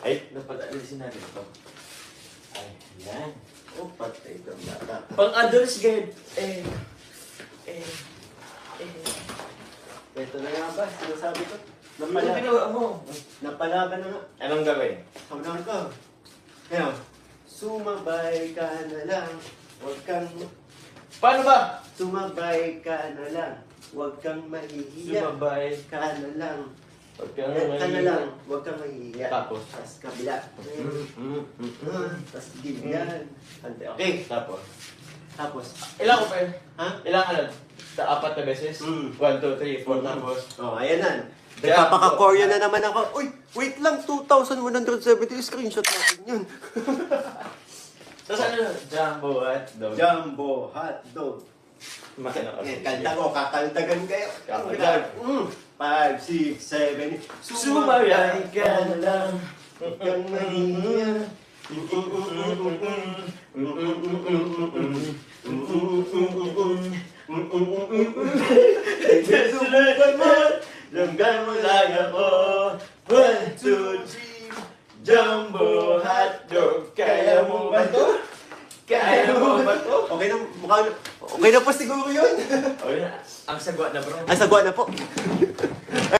Ay, napag-alisin natin ito. Ay, yan. Oh, patay ka bata. Pang-adults guide. Ito na nga ba, sinasabi ko. Ano ginawa mo? Napalaban na nga. Anong gawin? Hawlaan ka. Kaya, sumabay ka na lang. Huwag kang... Paano ba? Sumabay ka na lang. Huwag kang mahihiya. Sumabay. Ka na lang. Huwag kang Ka na lang. Huwag kang mahihiya. Tapos? Tapos kabila. Tapos ganyan. Ante, okay. Okay, tapos. Tapos, Ilang ko pa yun? ha? Ilang ano? Sa apat na beses? 1, 2, 3, 4, tapos. Oh, ayan na. Kaya- Nagpapaka-Korean na naman ako. Uy, wait lang. 2,170. Screenshot natin yun. Tapos ano? Jumbo hotdog. Jumbo hotdog. Makina ka. Kanta ko, kakaltagan kayo. Kakaltag. 5, 6, 7. Sumabayay ka na lang. Huwag kang mahihiya. Susubukan mo, langgan mo lang ako. 1, 2, 3, Jumbo hotdog. Kaya mo ba to? Kaya mo ba to? Okay na, mukhang... Okay na po siguro yun. Okay na. Ang sagwa na bro. Ang sagwa na po.